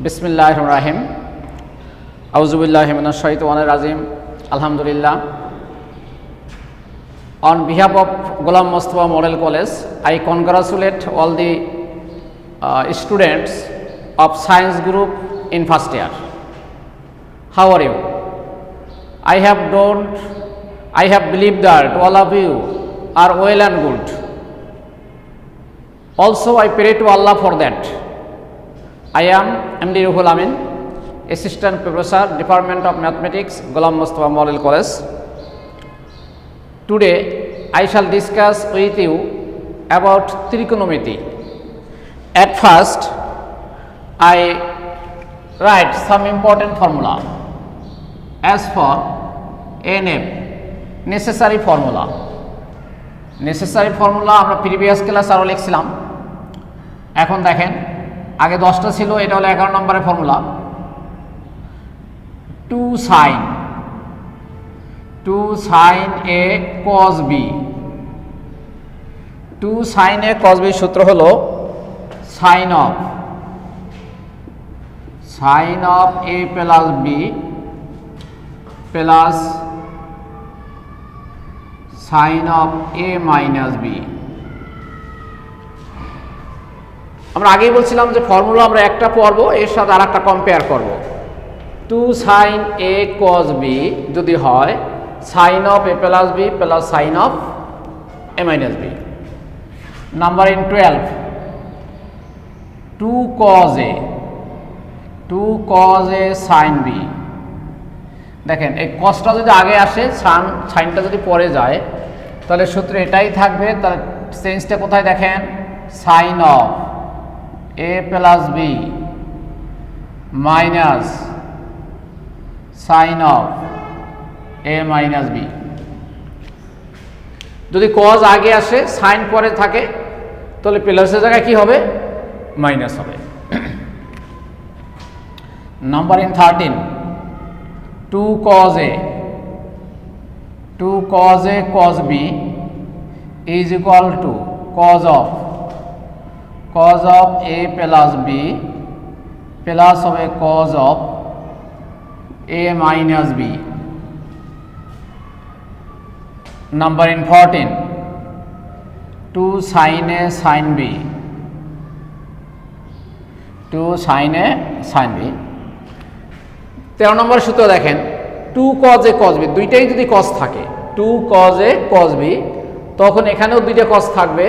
बिस्मिल्लाहिर्रहमानिर्रहीम औज़ुबिल्लाहि मिनश्शैतानिर्रजीम Alhamdulillah. On behalf of Ghulam Mustafa Model College, I congratulate all the students of science group in first year. How are you? I have believed that all of you are well and good. Also, I pray to Allah for that. I am MD Ruhul Amin, Assistant Professor, Department of Mathematics, Ghulam Mustafa Model College. Today, I shall discuss with you about trigonometry. At first, I write some important formula. As for NF, necessary formula. Necessary formula আমরা previous class আরও লিখছিলাম। এখন দেখেন, আগে 10টা ছিল, এটা হলো 11 নম্বরের formula. 2 sin a cos b। 2 sin a cos b সূত্র হলো sin of a plus b plus sin of a minus b। আমরা আগেই বলছিলাম যে ফর্মুলা আমরা একটা পড়বো, এর সাথে আর একটা কম্পেয়ার করবো। 2 sin a cos b যদি হয় sin of a plus b plus sin of a minus b। Number in 12, 2 cos a sin b। দেখেন, এই cosটা যদি আগে আসে, সাইনটা যদি পরে যায়, তাহলে সূত্র এটাই থাকবে। তাহলে চেঞ্জটা কোথায় দেখেন, sin of a plus b minus sin of a minus b। যদি cos আগে আসে, সাইন পরে থাকে, তাহলে প্লাসের জায়গায় কি হবে, মাইনাস হবে। Number in 13, 2 cos a cos b is equal to cos of a plus b plus হবে cos of a minus b। Number in 14, 2 sin a sin b, 2 sin a sin b। 13 নম্বর সূত্র দেখেন, 2 cos a cos b, দুইটাই যদি cos থাকে, 2 cos a cos b, তখন এখানেও দুইটা cos থাকবে।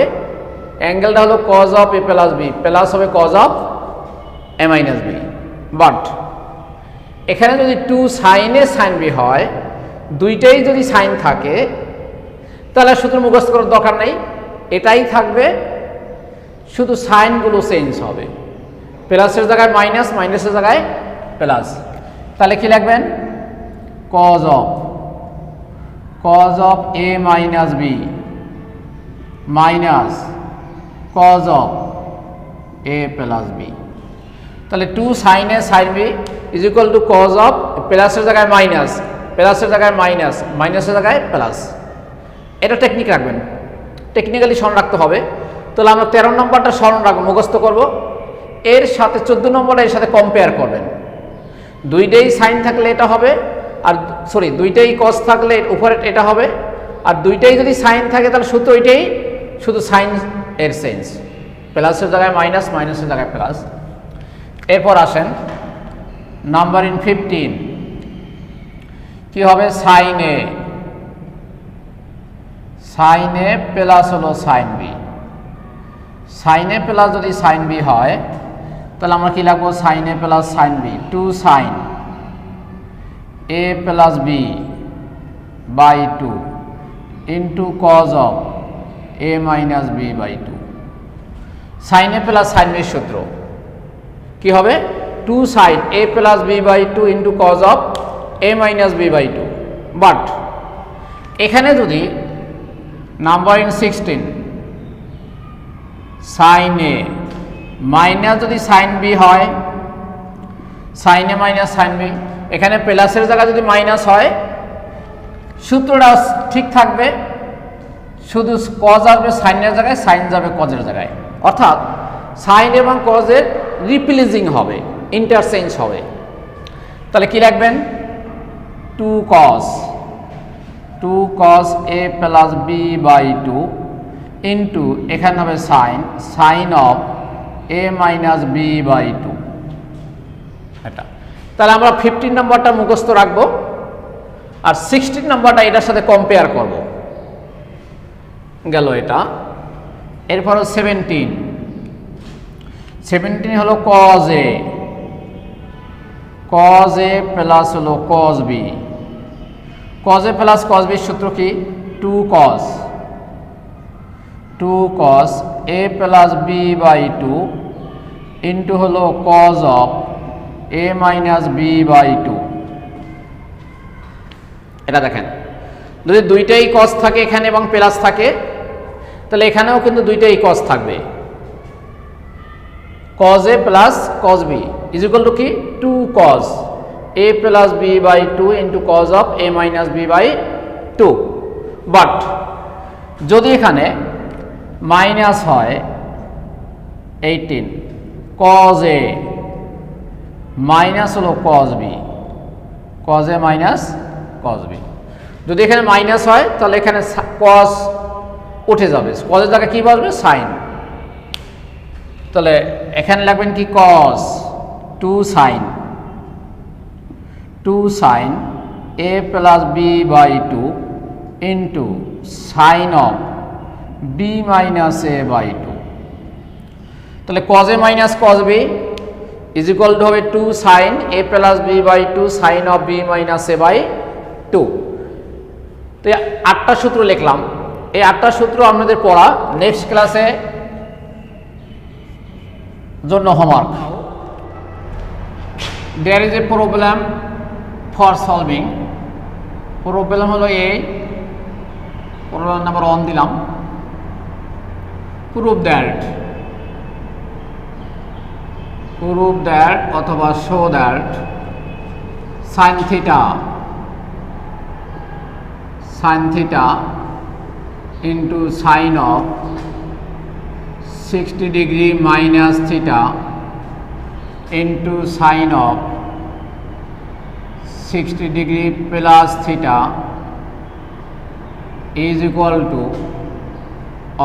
অ্যাঙ্গেলটা হলো cos of a plus b plus হবে cos of a minus b। But এখানে যদি 2 sin a sin b হয়, দুইটাই যদি সাইন থাকে, তাহলে সূত্র মুখস্থ করার দরকার নেই, এটাই থাকবে, শুধু সাইনগুলো চেঞ্জ হবে। প্লাসের জায়গায় মাইনাস, মাইনাসের জায়গায় প্লাস। তাহলে কি লিখবেন, cos of a minus b minus cos of a plus b। তাহলে 2 sin a sin b is equal to cos of, প্লাসের জায়গায় মাইনাস, প্লাসের জায়গায় মাইনাস, মাইনাসের জায়গায় প্লাস। এটা টেকনিক রাখবেন, টেকনিক্যালি স্মরণ রাখতে হবে। তাহলে আমরা 13 নম্বরটা স্মরণ রাখবো, মুখস্থ করব। এর সাথে 14 নম্বরটা এর সাথে কম্পেয়ার করবেন। দুইটাই সাইন থাকলে এটা হবে, আর দুইটাই cos থাকলে উপরে এটা হবে, আর দুইটাই যদি সাইন থাকে তাহলে সূত্র ওইটাই, শুধু সাইন এর চেঞ্জ, প্লাসের জায়গায় মাইনাস, মাইনাসের জায়গায় প্লাস। এরপর আসেন নাম্বার ইন 15, কি হবে, sin a প্লাস হলো sin b। sin a plus যদি sin b হয়, তাহলে আমরা কি লিখবো, sin a plus sin b, 2 sin a plus b by 2 into cos of a minus b by 2। sin a plus sin b সূত্র কি হবে, 2 sin a plus b by 2 into cos of a minus b by 2। But এখানে যদি number in 16, sin a minus যদি sin b হয়, sin a minus sin b, এখানে প্লাসের জায়গায় যদি মাইনাস হয়, সূত্রটা ঠিক থাকবে, শুধু cos আসবে সাইনের জায়গায়, সাইন যাবে cos এর জায়গায়। অর্থাৎ সাইন এবং কজের রিপ্লেসিং হবে, ইন্টারচেঞ্জ হবে। তাহলে কি লিখবেন, 2 cos a plus B by 2 into এখানে হবে sine of a minus b by 2। এটা তাহলে আমরা 15 নম্বরটা মুখস্থ রাখবো আর 16 নম্বরটা এটার সাথে কম্পেয়ার করব। গেল এটা। এরপর 17 হলো cos a প্লাস হলো cos b। cos a plus cos b সূত্র কি, 2 cos a plus b by 2 into হলো cos of a minus b by 2। এটা দেখেন, যদি দুইটাই cos থাকে এখানে এবং প্লাস থাকে তাহলে এখানেও কিন্তু দুইটাই cos থাকবে। cos a plus cos b is equal to কি, 2 cos a plus b by 2 into cos of a minus b by 2। But যদি এখানে মাইনাস হয় 18 cos a মাইনাস হলো cos b, cos a minus cos b, যদি এখানে minus হয় তাহলে এখানে cos উঠে যাবে, cos এর জায়গায় কি বসবে, সাইন। তাহলে এখানে লিখবেন কি, cos 2 sin a plus b by 2 into sine of b minus a by 2। তাহলে cos a minus cos b is equal to হবে 2 sin a plus b by 2 sine of b minus a by 2। তো 8টা সূত্র লিখলাম। এই 8টা সূত্র আপনাদের পড়া, next ক্লাসে জন্য homework. There is a problem for solving. Problem হলো এই, প্রবলেম নাম্বার 1 দিলাম, প্রুভ দ্যাট অথবা show that sine theta into sine of 60 degree minus theta into sine of 60 degree plus theta is equal to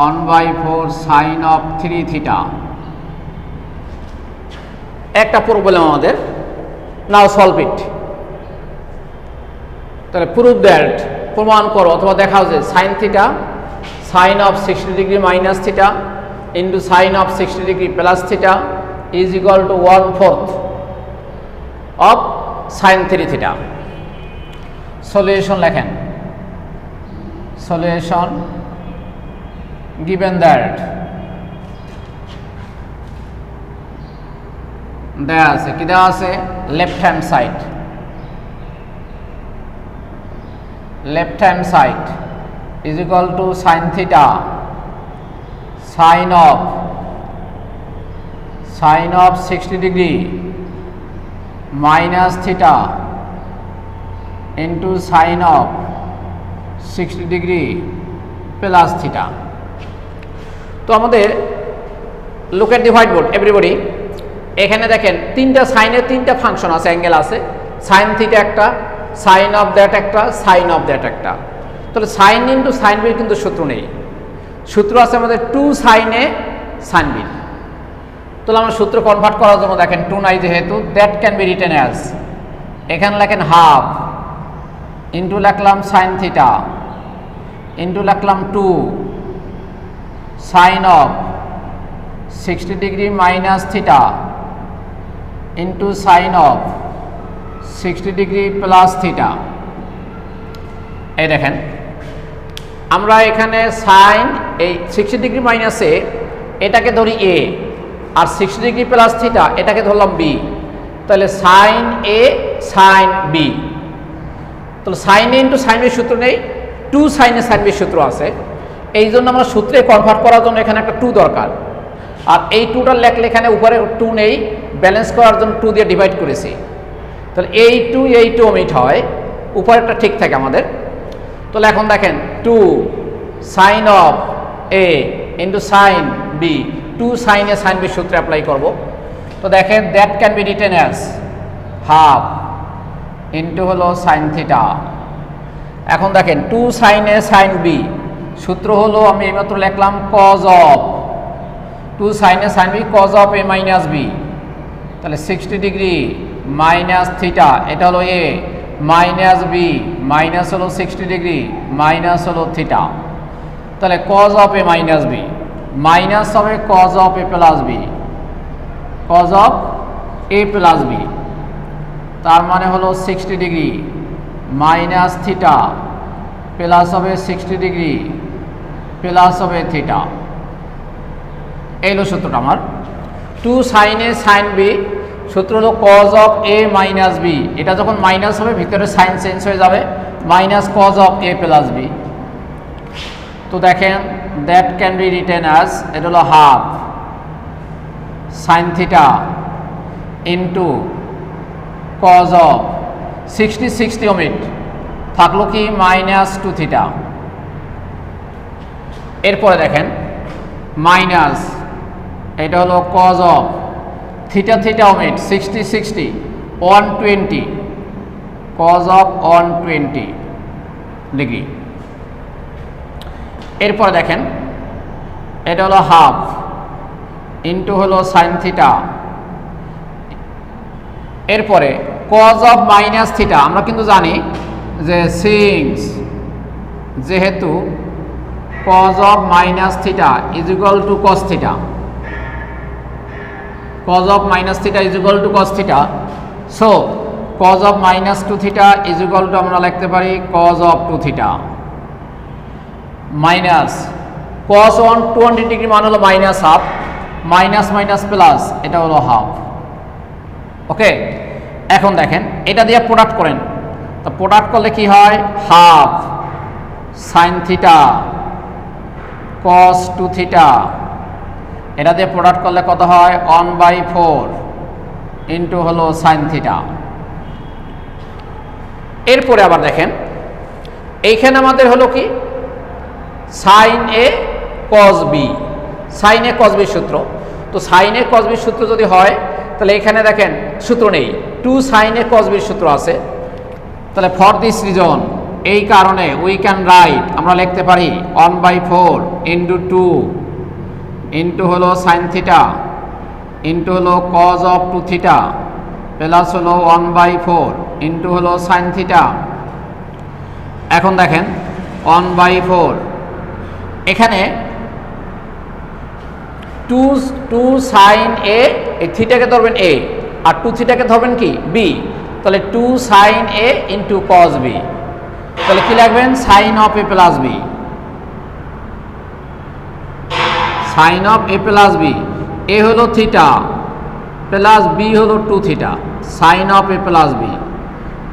1/4 sine of 3 theta. একটা problem আমাদের, now solve it. তাহলে prove that, প্রমাণ করো অথবা দেখাও যে sign theta sine of 60 degree minus theta into sine of 60 degree plus theta is equal to 1/4 of sign 3 theta. Solution লেখেন, solution given that দেয়া আছে, কি দেওয়া আছে, left hand side is equal to sin theta sin of 60 degree minus theta into sin of 60 degree plus theta। তো আমাদের look at the whiteboard everybody। এখানে দেখেন তিনটা সাইনের তিনটা ফাংশন আছে, অ্যাঙ্গেল আছে, সাইন থিটা একটা, সাইন অফ দ্যাট একটা, সাইন অফ দ্যাট একটা। তাহলে সাইন ইন্টু সাইন বির কিন্তু সূত্র নেই, সূত্র আছে আমাদের 2 sin a sin b। তাহলে আমরা সূত্র কনভার্ট করার জন্য দেখেন 2 নাই যেহেতু, that can be written as, এখানে লেখেন হাফ ইন্টু লিখলাম সাইন থিটা ইন্টু লিখলাম 2 sine of 60 degree minus theta into sine of 60 degree plus theta. এই দেখেন আমরা এখানে সাইন এই 60 ডিগ্রি মাইনাসে এটাকে ধরি এ আর 60 ডিগ্রি প্লাস থিটা এটাকে ধরলাম বি, তাহলে সাইন এ সাইন বি। তাহলে সাইন এ ইন্টু সাইন বির সূত্র নেই, 2 সাইন এ সাইন বির সূত্র আছে। এই জন্য আমরা সূত্রে কনভার্ট করার জন্য এখানে একটা 2 দরকার, আর এই 2টা লেখলে এখানে উপরে 2 নেই, ব্যালেন্স করার জন্য 2 দিয়ে ডিভাইড করেছি। তাহলে এই 2 ওমিট হয়, উপরেরটা ঠিক থাকে আমাদের। তাহলে এখন দেখেন 2 sine of a into sine b, 2 sine a sine b সূত্রে অ্যাপ্লাই করব। তো তো দেখেন that can be written as half into হলো সাইন থিটা। এখন দেখেন 2 sin A sin B সূত্র হলো আমি এইমাত্র লিখলাম cos of 2 sin A sin B cos of A minus B, তাহলে 60 ডিগ্রি মাইনাস থিটা, এটা হলো A মাইনাস B মাইনাস হলো 60 ডিগ্রি মাইনাস হলো থিটা, তাহলে cos of A minus B minus হবে cos of A plus B, cos of A plus B, তার মানে হলো 60 ডিগ্রি মাইনাস থিটা প্লাস হবে 60 ডিগ্রি প্লাস হবে থিটা। এই হলো সূত্রটা আমার। 2 sin A sin B সূত্র হলো cos of A minus B, এটা যখন মাইনাস হবে ভিতরে সাইন চেঞ্জ হয়ে যাবে, minus cos of A plus B। তো দেখেন that can be written as, এটা হলো half sign theta into cos of 60 omit থাকলো কি মাইনাস 2 থিটা। এরপরে দেখেন মাইনাস এটা হলো cos of theta omit 60 120 cos of 120 degree. এরপরে দেখেন এটা হলো হাফ ইন্টু হলো সাইন থিটা, এরপরে cos of মাইনাস থিটা, আমরা কিন্তু জানি যে সিন্স যেহেতু cos of minus theta is equal to cos theta, cos of minus theta is equal to cos theta, so cos of minus 2 theta is equal to আমরা লিখতে পারি cos of 2 theta minus cos 120 degree মান হলো minus half, minus minus plus এটা হলো half. ওকে, এখন দেখেন এটা দিয়ে প্রোডাক্ট করেন, তো প্রোডাক্ট করলে কি হয় half sign theta cos 2 theta, এটা দিয়ে প্রোডাক্ট করলে কত হয় 1/4 ইন্টু হলো সাইন থিটা। এরপরে আবার দেখেন এইখানে আমাদের হলো কি sine A cos B, sine A cos B সূত্র, তো সাইন A cos B সূত্র যদি হয় তাহলে এখানে দেখেন সূত্র নেই, 2 sin A cos B সূত্র আছে, তাহলে ফর দিস রিজন এই কারণে উই ক্যান রাইট, আমরা লিখতে পারি 1/4 ইন্টু 2 ইন্টু হলো সাইন থিটা ইন্টু হলো cos of 2 থিটা প্লাস হলো 1/4 ইন্টু হলো সাইন থিটা। এখন দেখেন 1/4 এখানে 2 sin A, এই থিটাকে ধরবেন A আর 2 থিটাকে ধরবেন কি B, তাহলে 2 sin A into cos B, তাহলে কি লিখবেন sin of A plus B, sin of A plus B, A হলো থিটা প্লাস B হলো 2 theta, sin of A plus B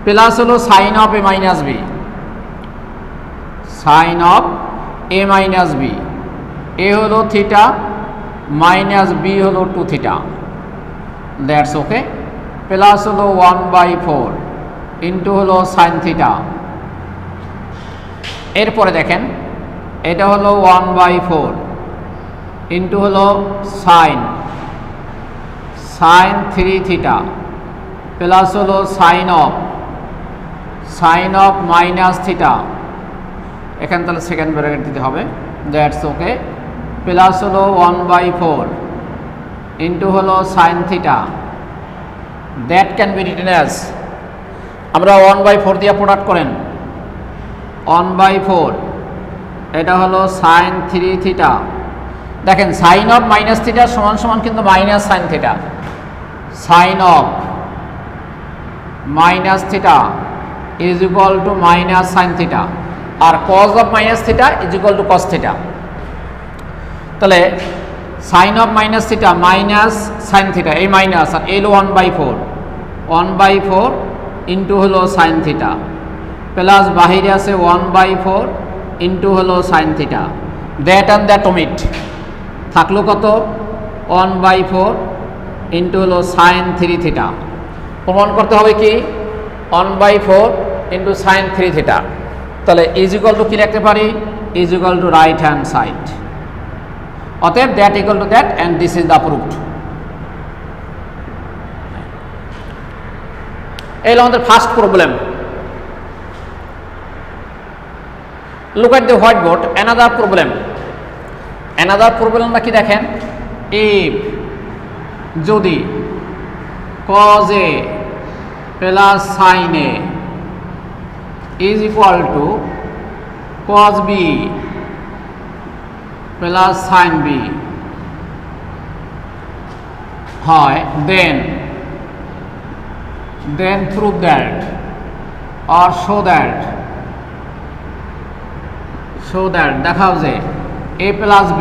plus হলো sin of A minus B, sin of A minus B, A হলো theta minus B হলো 2 theta, that's okay, plus হলো 1/4 into হলো sine theta. এরপরে দেখেন এটা হলো 1/4 ইন্টু হলো সাইন 3 থিটা প্লাস হলো সাইন অফ মাইনাস থিটা, এখানে তাহলে সেকেন্ড ব্র্যাকেট দিতে হবে, দ্যাটস ওকে, প্লাস হলো 1/4 ইন্টু হলো sine theta, that can be written as, আমরা 1/4 দিয়ে প্রোডাক্ট করেন 1/4 এটা হলো সাইন 3 থিটা, দেখেন সাইন অফ মাইনাস থিটা সমান সমান কিন্তু minus sine theta, sine of minus theta is equal to minus sine theta, আর cos of minus theta is equal to cos theta, তাহলে sine of minus theta minus sine theta, এই minus আর এলো 1/4 into হলো sine theta plus বাহিরে আছে 1/4 into হলো sine theta, that and that omit থাকলো কত 1/4 ইন্টু হলো সাইন 3 থিটা, প্রমাণ করতে হবে কি 1/4 ইন্টু সাইন 3 থিটা, তাহলে ইজ ইকুয়াল টু কি লিখতে পারি is equal to right hand side, অতএব that equal to that and this is the proved. এই হলো আমাদের first problem. Look at the white board, another problem. Another প্রবলেমটা কি দেখেন, ইফ যদি cos A plus sin A is equal to cos B plus sin B হয়, দেন prove that or show that দেখাও যে a plus b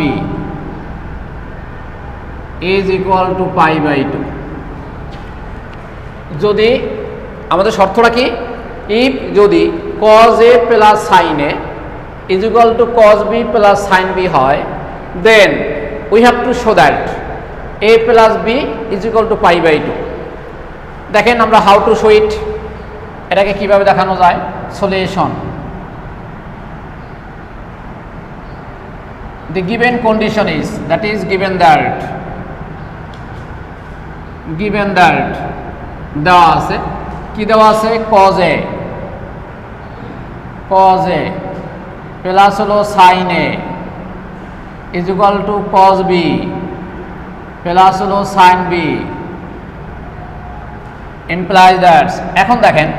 is equal to pi by 2। যদি আমাদের শর্তটা কি, if যদি cos a plus sin a is equal to cos b plus sin b হয়, then we have to show that a plus b is equal to pi by 2। দেখেন আমরা how to show ইট, এটাকে কিভাবে দেখানো যায়। Solution, the given condition is, that is given that দেওয়া আছে, কি দেওয়া আছে, cos a প্লাস হলো sin a is equal to cos b plus হলো sin b implies that। এখন দেখেন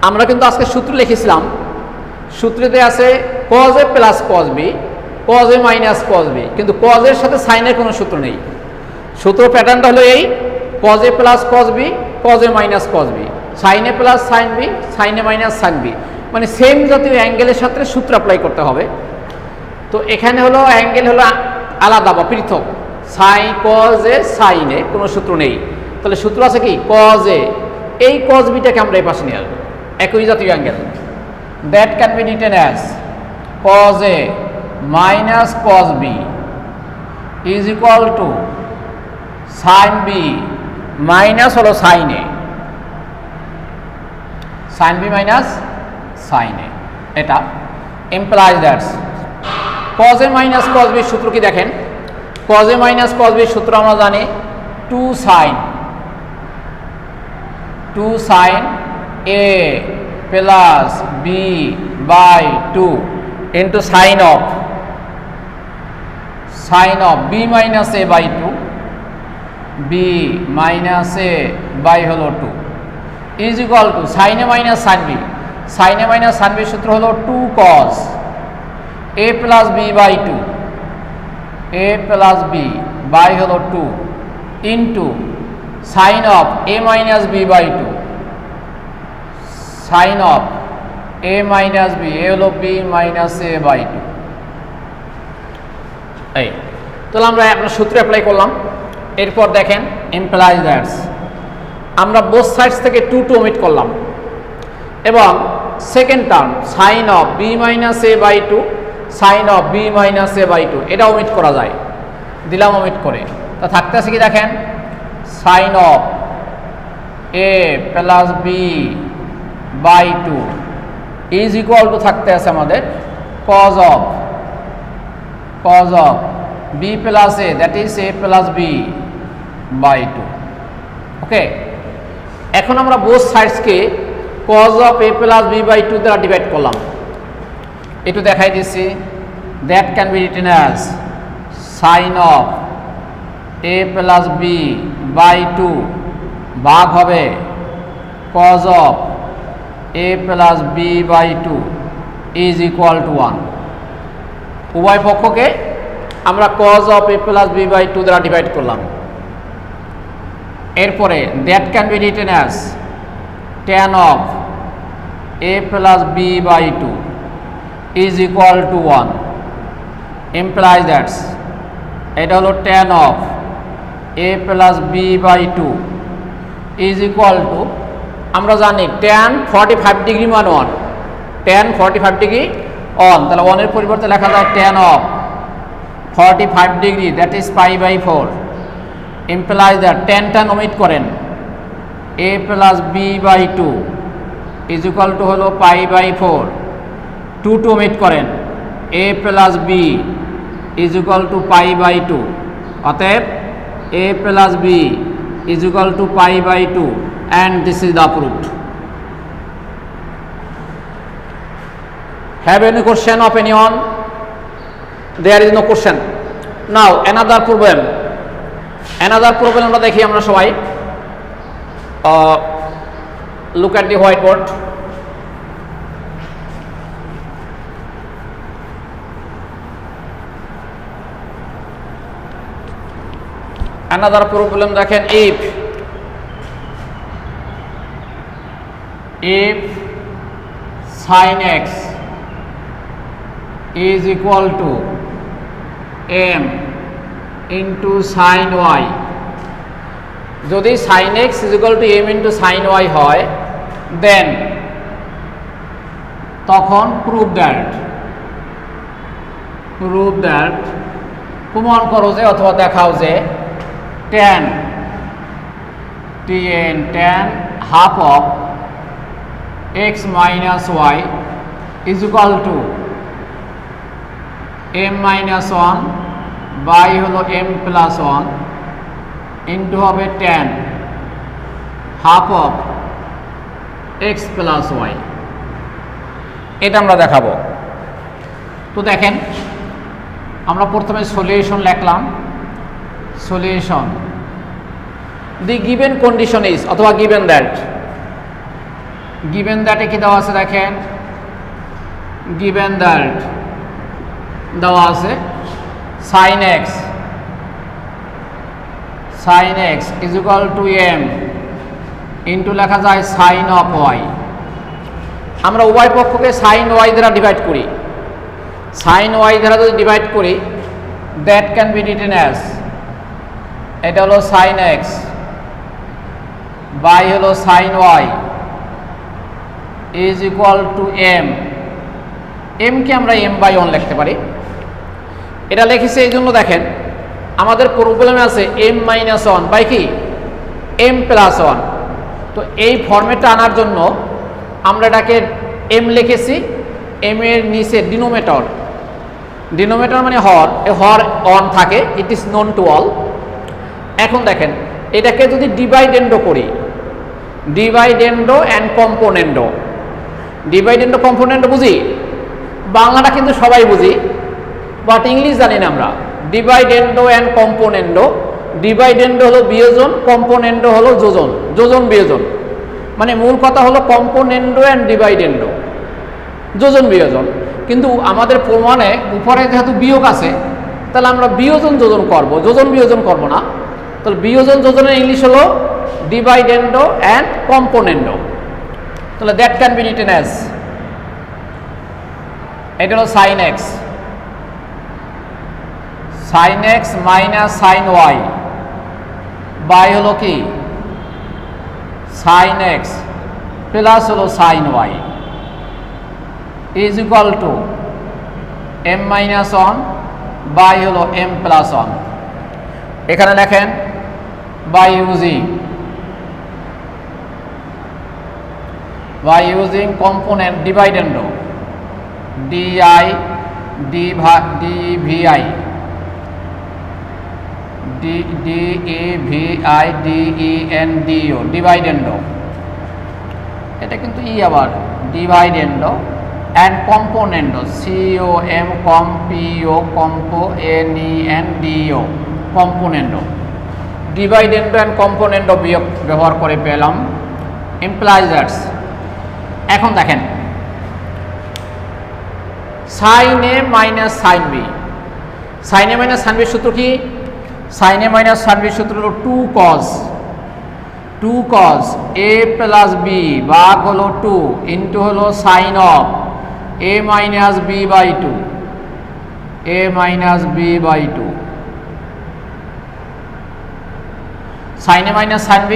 আমরা কিন্তু আজকে সূত্র লিখেছিলাম, সূত্রতে আছে cos a plus cos b, cos a minus cos b, কিন্তু cos এর সাথে sin এর কোনো সূত্র নেই। সূত্র প্যাটার্নটা হলো এই, cos a plus cos b, cos a minus cos b, sin a plus sin b, sin a minus sin b, মানে সেম জাতীয় অ্যাঙ্গেলের সাথে সূত্র অ্যাপ্লাই করতে হবে। তো এখানে হলো অ্যাঙ্গেল হলো আলাদা বা পৃথক, sin cos a sin a কোনো সূত্র নেই। তাহলে সূত্র আছে কি, cos a, এই cos b টাকে আমরা এই পাশে নিয়ে আসবো, একই জাতীয় angle, that can be written as cos a minus cos b is equal to sin b minus হলো sin a, sin b minus sin a। এটা implies that cos a minus cos b সূত্র কি দেখেন, cos a minus cos b সূত্র আমরা জানি 2 sin a plus b by 2 into sin of b minus a by 2, b minus a by হলো 2 is equal to sin a minus sin b, sin a minus sin b সূত্র হলো 2 cos a plus b by 2, a plus b by হলো 2 into sin of a minus b by 2, sin of a minus b, a হলো b minus a by 2। এই তাহলে আমরা আপনার সূত্র apply করলাম। এরপর দেখেন implies that আমরা বোথ সাইডস থেকে 2 ওমিট করলাম, এবং second term sin of b minus a by 2, sin of b minus a by 2 এটা ওমিট করা যায়, দিলাম ওমিট করে। তা থাকতে আছে কি দেখেন, sin of a plus b by 2 is equal to থাকতে আছে আমাদের cos of b plus a, that is a plus b by 2। Okay, এখন আমরা বোথ সাইডসকে cos of a plus b by 2 দ্বারা ডিভাইড করলাম। একটু দেখাই দিচ্ছি, that can be written as sin of a plus b by 2 ভাগ হবে cos of a plus b by 2 is equal to 1। উভয় পক্ষকে আমরা cos of a plus b by 2 দ্বারা ডিভাইড করলাম। এরপরে that can be written as tan of a plus b by 2 is equal to 1, implies that এটা হলো tan of a plus b by 2 is equal to, আমরা জানি tan 45 degree মান 1, tan 45 degree on, তাহলে 1 এর পরিবর্তে লেখা যায় tan of 45 degree, that is pi by 4। implies that tan omit করেন, a plus b by 2 is equal to হলো পাই বাই 4, 2 ওমিট করেন, a plus b is equal to pi by 2। অতএব a plus b is equal to pi by 2, and this is the proved। Have any question of anyone? There is no question. Now another problem. Another problem আমরা দেখি আমরা সবাই। Look at the whiteboard. Another problem দেখেন, if sin x is equal to m into sin y, যদি sin x is equal to m into sin y হয়, then তখন prove that প্রমাণ করো যে অথবা দেখাও যে tan half of x minus y is equal to m minus 1 by হলো m plus 1 into হবে tan half of x plus y। এটা আমরা দেখাবো। তো দেখেন, আমরা প্রথমে সলিউশন লিখলাম। Solution, the given condition is অথবা গিভেন দ্যাটে কি দেওয়া আছে দেখেন, গিভেন দ্যাট দেওয়া আছে sin x is equal to m into লেখা যায় sin of y। আমরা উভয় পক্ষকে sin y দ্বারা ডিভাইড করি। sin y দ্বারা যদি ডিভাইড করি, that can be written as, এটা হলো sin x বাই হলো sin y is equal to m। কে আমরা m বাই 1 লিখতে পারি। এটা লিখেছি এই জন্য, দেখেন আমাদের প্রবলেমে আছে m মাইনাস 1 বাই কি m প্লাস 1। তো এই ফর্মেটটা আনার জন্য আমরা এটাকে m লিখেছি, m এর নিচে ডিনোমিনেটর মানে হর, এ হর 1 থাকে, it is known to all. এখন দেখেন এটাকে যদি ডিভাইডেন্ডো করি, ডিভাইডেন্ডো অ্যান্ড কম্পোনেন্ডো, ডিভাইডেন্ডো কম্পোনেন্ডো বুঝি, বাংলাটা কিন্তু সবাই বুঝি, বাট ইংলিশ জানি না আমরা। ডিভাইডেন্ডো অ্যান্ড কম্পোনেন্ডো, ডিভাইডেন্ডো হলো বিয়োজন, কম্পোনেন্ডো হলো যোজন বিয়োজন। মানে মূল কথা হলো কম্পোনেন্ডো অ্যান্ড ডিভাইডেন্ডো, যোজন বিয়োজন। কিন্তু আমাদের প্রমাণে উপরে যেহেতু বিয়োগ আছে, তাহলে আমরা বিয়োজন যোজন করব, যোজন বিয়োজন করব না। তাহলে বিয়োজন যোজনের ইংলিশ হলো ডিভাইডেন্ডো অ্যান্ড কম্পোনেন্ডো। তাহলে that can be written as, এটা হলো sin x minus sin y by হলো কি sin x প্লাস হলো sin y is equal to m minus 1 by হলো m প্লাস 1। এখানে লেখেন by using component dividendo dvi dendo dividendo, এটা কিন্তু ই আবার dividendo and componendo componendo componendo, dividendo and componendo বিয়োগ ব্যবহার করে পেলাম ইমপ্লাইজ দ্যাটস। এখন দেখেন sin a minus sin b, sin a minus sin b সূত্র কি? sin a minus sin b সূত্র হলো 2 cos a প্লাস b ভাগ হলো 2 ইন্টু হলো sin of a minus b by 2 sin a minus sin b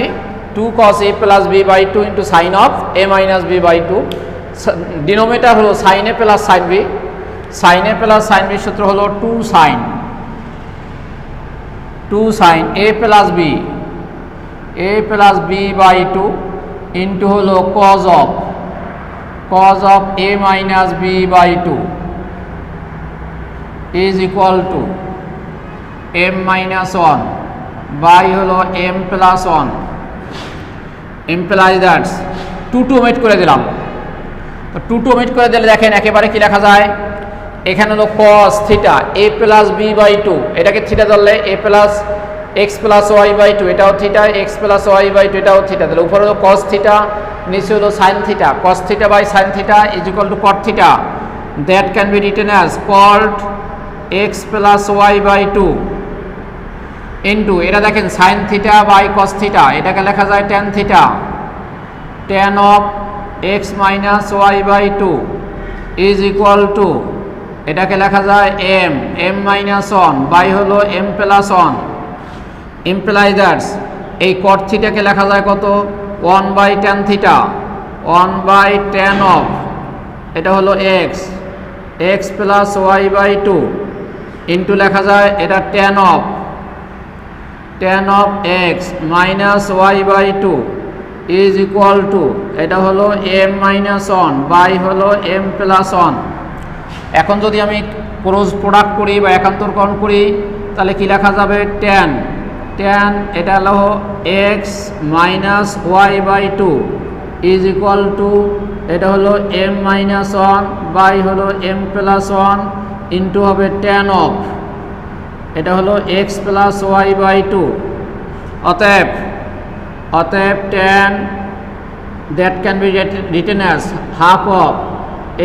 2 cos a plus b by 2 into sin of a minus b by 2, denominator হলো sin a plus sin b, sin a plus sin b সূত্র হলো 2 sin a plus b by 2 into হলো cos of a minus b by 2 is equal to m minus 1 by হলো m plus 1 implies that 2 মেট করে দিলাম। Two two omit করে দিলে দেখেন একেবারে কি লেখা যায়, এখানে হলো cos theta a plus B by two, এটাকে থিটা ধরলে a plus x plus y by two, এটাও theta, x plus y by two, এটাও থিটা। তাহলে উপরে হলো cos থিটা, নিচে হলো sine theta. cos theta by sine theta is equal to cot theta, that can be written as cot x plus y by two into, এটা দেখেন sine theta by cos theta, এটাকে লেখা যায় tan থিটা, tan of x minus y by two is equal to, এটাকে লেখা যায় m minus one by হলো m plus one, imply that's এই cot থিটাকে লেখা যায় কত, 1 বাই tan থিটা, 1 বাই tan অফ, এটা হলো x plus y by two into লেখা যায় এটা tan of x minus y by two is equal to, এটা হলো এম মাইনাস ওয়ান বাই হলো এম প্লাস ওয়ান। এখন যদি আমি ক্রস প্রোডাক্ট করি বা একান্তরকরণ করি তাহলে কি লেখা যাবে, tan এটা হলো x minus y by two is equal to, এটা হলো এম মাইনাস ওয়ান বাই হলো এম প্লাস ওয়ান ইন্টু হবে tan অফ, এটা হলো x plus y by two. অতএব tan that can be written as half of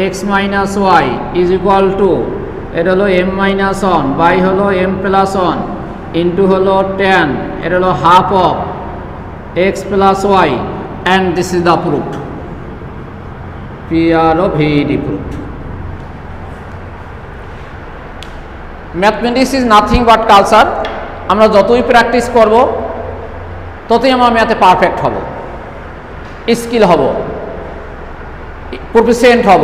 x minus y is equal to, এটা হলো m minus one by হলো m plus one into হলো tan, এটা হলো half of x plus y, and this is the proofed, PROVD proofed. Mathematics is nothing but culture. আমরা যতই practice করব ততই আমরা ম্যাথে পারফেক্ট হব, স্কিল হব, প্রফিসিয়েন্ট হব,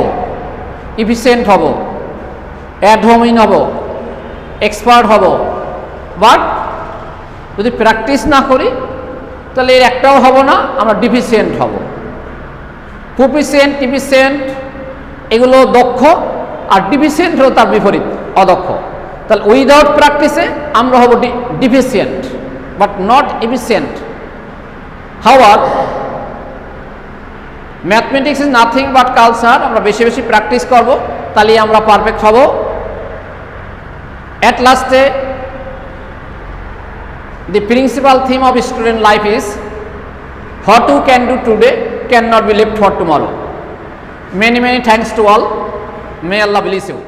ইফিসিয়েন্ট হব, অ্যাডহোমিন হব, এক্সপার্ট হব। বাট যদি প্র্যাকটিস না করি তাহলে এর একটাও হব না, আমরা ডিফিসিয়েন্ট হব। প্রফিসিয়েন্ট, ইফিসিয়েন্ট এগুলো দক্ষ, আর ডিফিসিয়েন্ট হলো তার বিপরীত, অদক্ষ। তাহলে উইদাউট প্র্যাকটিসে আমরা হব ডিফিসিয়েন্ট বাট নট এফিসিয়েন্ট। হাওয়ার mathematics is nothing but culture. আমরা বেশি বেশি প্র্যাকটিস করব, তাহলেই আমরা পারফেক্ট হব। অ্যাট লাস্টে the principal theme of student life is what you can do today cannot be left for tomorrow. Many thanks to all. May Allah bless you.